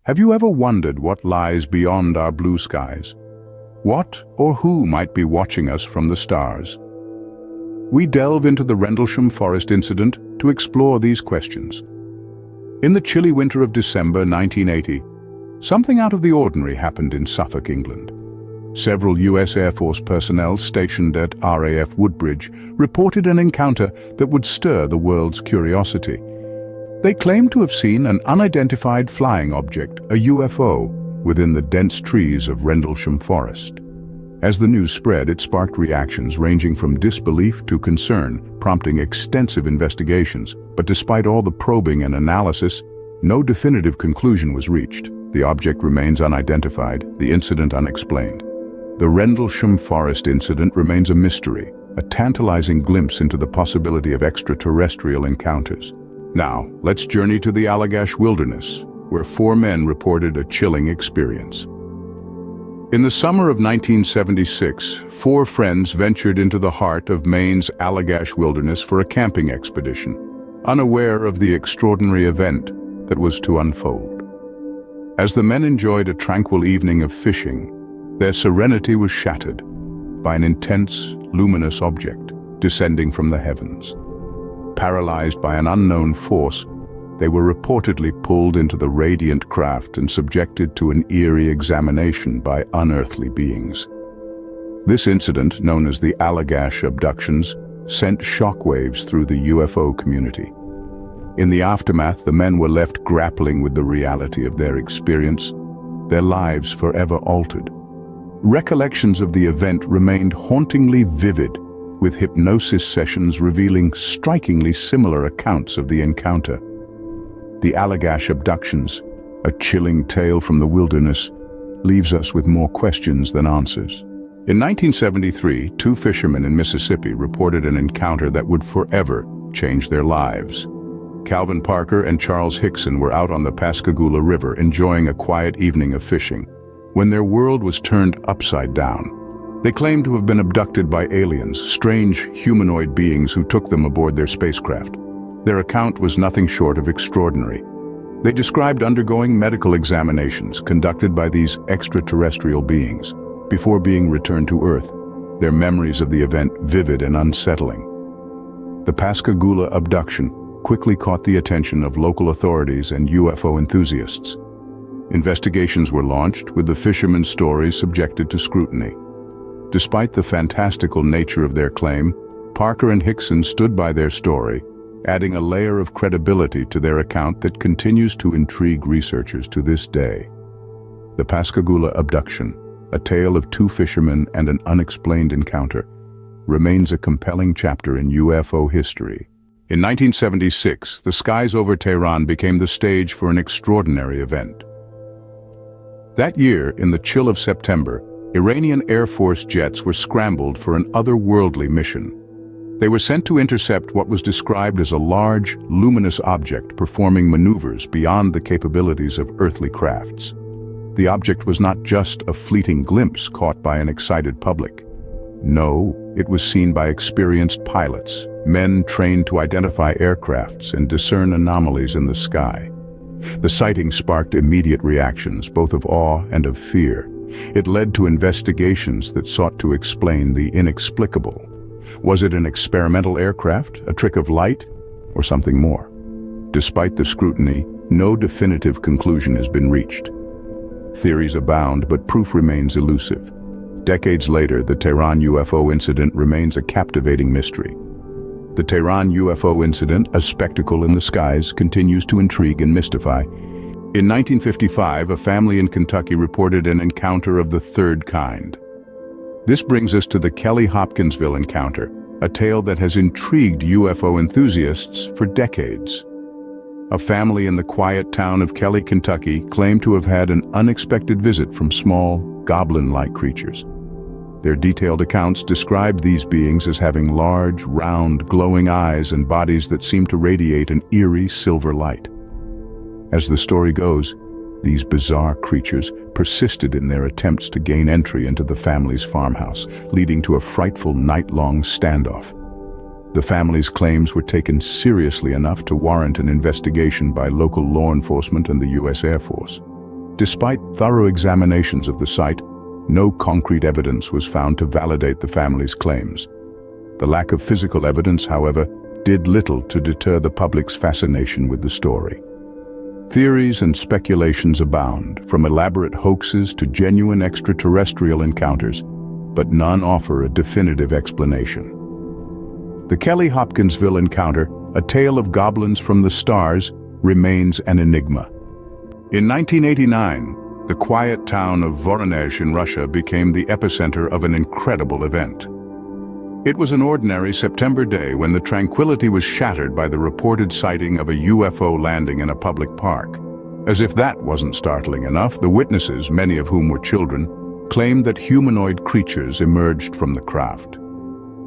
Have you ever wondered what lies beyond our blue skies? What or who might be watching us from the stars? We delve into the Rendlesham Forest Incident to explore these questions. In the chilly winter of December 1980, something out of the ordinary happened in Suffolk, England. Several US Air Force personnel stationed at RAF Woodbridge reported an encounter that would stir the world's curiosity. They claimed to have seen an unidentified flying object, a UFO, within the dense trees of Rendlesham Forest. As the news spread, it sparked reactions ranging from disbelief to concern, prompting extensive investigations. But despite all the probing and analysis, no definitive conclusion was reached. The object remains unidentified, the incident unexplained. The Rendlesham Forest Incident remains a mystery, a tantalizing glimpse into the possibility of extraterrestrial encounters. Now, let's journey to the Allagash wilderness, where 4 men reported a chilling experience. In the summer of 1976, 4 friends ventured into the heart of Maine's Allagash wilderness for a camping expedition, unaware of the extraordinary event that was to unfold. As the men enjoyed a tranquil evening of fishing, their serenity was shattered by an intense, luminous object descending from the heavens. Paralyzed by an unknown force, they were reportedly pulled into the radiant craft and subjected to an eerie examination by unearthly beings. This incident, known as the Allagash Abductions, sent shockwaves through the UFO community. In the aftermath, the men were left grappling with the reality of their experience, their lives forever altered. Recollections of the event remained hauntingly vivid, with hypnosis sessions revealing strikingly similar accounts of the encounter. The Allagash Abductions, a chilling tale from the wilderness, leaves us with more questions than answers. In 1973, 2 fishermen in Mississippi reported an encounter that would forever change their lives. Calvin Parker and Charles Hickson were out on the Pascagoula River enjoying a quiet evening of fishing, when their world was turned upside down. They claimed to have been abducted by aliens, strange humanoid beings who took them aboard their spacecraft. Their account was nothing short of extraordinary. They described undergoing medical examinations conducted by these extraterrestrial beings before being returned to Earth, their memories of the event vivid and unsettling. The Pascagoula abduction quickly caught the attention of local authorities and UFO enthusiasts. Investigations were launched, with the fishermen's stories subjected to scrutiny. Despite the fantastical nature of their claim, Parker and Hickson stood by their story, adding a layer of credibility to their account that continues to intrigue researchers to this day. The Pascagoula abduction, a tale of 2 fishermen and an unexplained encounter, remains a compelling chapter in UFO history. In 1976, the skies over Tehran became the stage for an extraordinary event. That year, in the chill of September, Iranian Air Force jets were scrambled for an otherworldly mission. They were sent to intercept what was described as a large, luminous object performing maneuvers beyond the capabilities of earthly crafts. The object was not just a fleeting glimpse caught by an excited public. No, it was seen by experienced pilots, men trained to identify aircrafts and discern anomalies in the sky. The sighting sparked immediate reactions, both of awe and of fear. It led to investigations that sought to explain the inexplicable. Was it an experimental aircraft, a trick of light, or something more? Despite the scrutiny, no definitive conclusion has been reached. Theories abound, but proof remains elusive. Decades later, the Tehran UFO incident remains a captivating mystery. The Tehran UFO incident, a spectacle in the skies, continues to intrigue and mystify. In 1955, a family in Kentucky reported an encounter of the 3rd kind. This brings us to the Kelly Hopkinsville encounter, a tale that has intrigued UFO enthusiasts for decades. A family in the quiet town of Kelly, Kentucky, claimed to have had an unexpected visit from small, goblin-like creatures. Their detailed accounts described these beings as having large, round, glowing eyes and bodies that seemed to radiate an eerie silver light. As the story goes, these bizarre creatures persisted in their attempts to gain entry into the family's farmhouse, leading to a frightful night-long standoff. The family's claims were taken seriously enough to warrant an investigation by local law enforcement and the US Air Force. Despite thorough examinations of the site, no concrete evidence was found to validate the family's claims. The lack of physical evidence, however, did little to deter the public's fascination with the story. Theories and speculations abound, from elaborate hoaxes to genuine extraterrestrial encounters, but none offer a definitive explanation. The Kelly Hopkinsville encounter, a tale of goblins from the stars, remains an enigma. In 1989, the quiet town of Voronezh in Russia became the epicenter of an incredible event. It was an ordinary September day when the tranquility was shattered by the reported sighting of a UFO landing in a public park. As if that wasn't startling enough, the witnesses, many of whom were children, claimed that humanoid creatures emerged from the craft.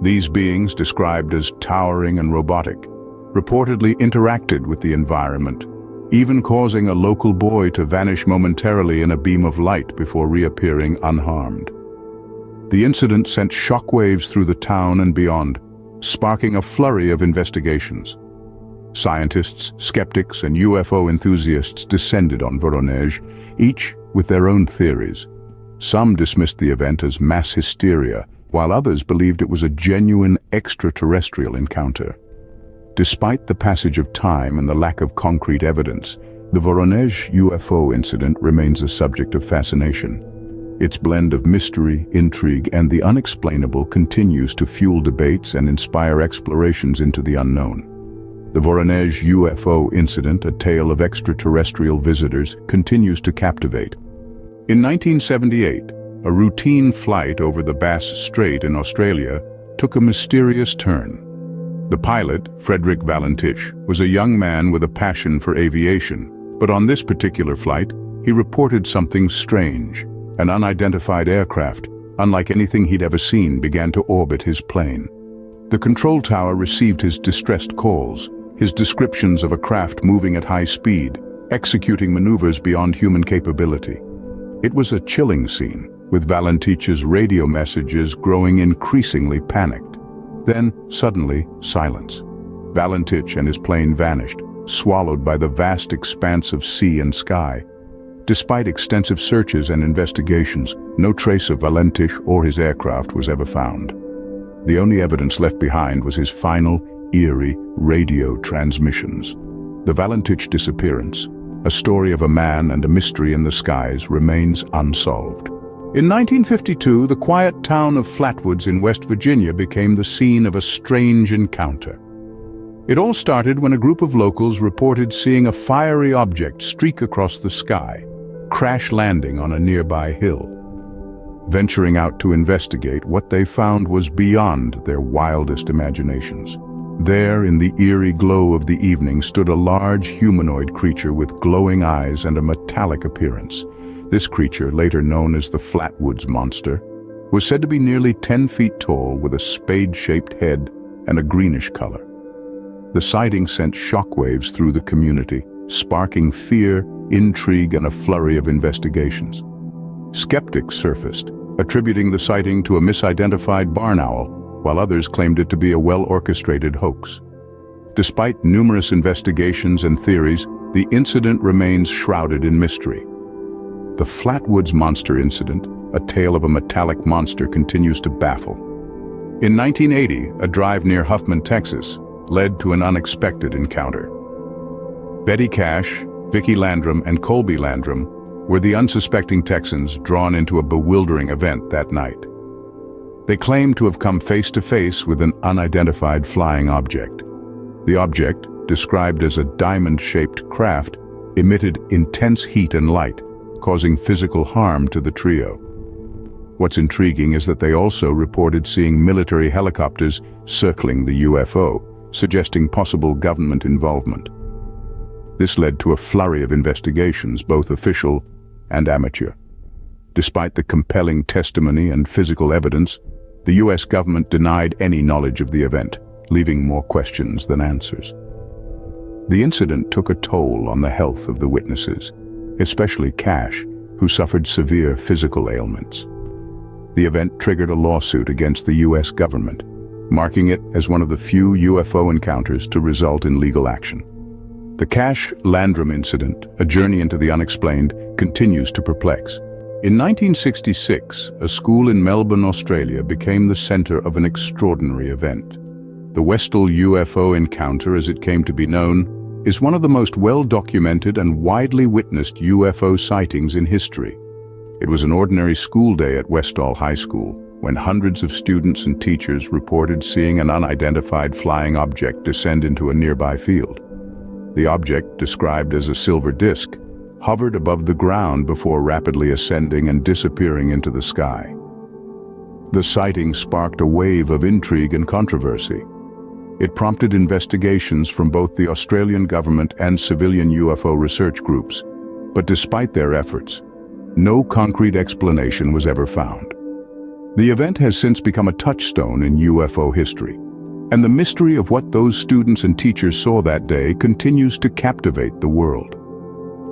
These beings, described as towering and robotic, reportedly interacted with the environment, even causing a local boy to vanish momentarily in a beam of light before reappearing unharmed. The incident sent shockwaves through the town and beyond, sparking a flurry of investigations. Scientists, skeptics, and UFO enthusiasts descended on Voronezh, each with their own theories. Some dismissed the event as mass hysteria, while others believed it was a genuine extraterrestrial encounter. Despite the passage of time and the lack of concrete evidence, the Voronezh UFO incident remains a subject of fascination. Its blend of mystery, intrigue, and the unexplainable continues to fuel debates and inspire explorations into the unknown. The Voronezh UFO incident, a tale of extraterrestrial visitors, continues to captivate. In 1978, a routine flight over the Bass Strait in Australia took a mysterious turn. The pilot, Frederick Valentich, was a young man with a passion for aviation, but on this particular flight, he reported something strange. An unidentified aircraft, unlike anything he'd ever seen, began to orbit his plane. The control tower received his distressed calls, his descriptions of a craft moving at high speed, executing maneuvers beyond human capability. It was a chilling scene, with Valentich's radio messages growing increasingly panicked. Then, suddenly, silence. Valentich and his plane vanished, swallowed by the vast expanse of sea and sky. Despite extensive searches and investigations, no trace of Valentich or his aircraft was ever found. The only evidence left behind was his final, eerie radio transmissions. The Valentich disappearance, a story of a man and a mystery in the skies, remains unsolved. In 1952, the quiet town of Flatwoods in West Virginia became the scene of a strange encounter. It all started when a group of locals reported seeing a fiery object streak across the sky, crash landing on a nearby hill. Venturing out to investigate, what they found was beyond their wildest imaginations. There, in the eerie glow of the evening, stood a large humanoid creature with glowing eyes and a metallic appearance. This creature, later known as the Flatwoods Monster, was said to be nearly 10 feet tall, with a spade-shaped head and a greenish color. The sighting sent shockwaves through the community, sparking fear, intrigue, and a flurry of investigations. Skeptics surfaced, attributing the sighting to a misidentified barn owl, while others claimed it to be a well-orchestrated hoax. Despite numerous investigations and theories, the incident remains shrouded in mystery. The Flatwoods Monster incident, a tale of a metallic monster, continues to baffle. In 1980, a drive near Huffman, Texas, led to an unexpected encounter. Betty Cash, Vicki Landrum, and Colby Landrum were the unsuspecting Texans drawn into a bewildering event that night. They claimed to have come face-to-face with an unidentified flying object. The object, described as a diamond-shaped craft, emitted intense heat and light, causing physical harm to the trio. What's intriguing is that they also reported seeing military helicopters circling the UFO, suggesting possible government involvement. This led to a flurry of investigations, both official and amateur. Despite the compelling testimony and physical evidence, the US government denied any knowledge of the event, leaving more questions than answers. The incident took a toll on the health of the witnesses, especially Cash, who suffered severe physical ailments. The event triggered a lawsuit against the US government, marking it as one of the few UFO encounters to result in legal action. The Landrum Incident, a journey into the unexplained, continues to perplex. In 1966, a school in Melbourne, Australia became the center of an extraordinary event. The Westall UFO encounter, as it came to be known, is one of the most well-documented and widely witnessed UFO sightings in history. It was an ordinary school day at Westall High School, when hundreds of students and teachers reported seeing an unidentified flying object descend into a nearby field. The object, described as a silver disc, hovered above the ground before rapidly ascending and disappearing into the sky. The sighting sparked a wave of intrigue and controversy. It prompted investigations from both the Australian government and civilian UFO research groups, but despite their efforts, no concrete explanation was ever found. The event has since become a touchstone in UFO history, and the mystery of what those students and teachers saw that day continues to captivate the world.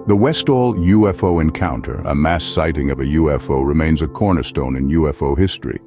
The Westall UFO encounter, a mass sighting of a UFO, remains a cornerstone in UFO history.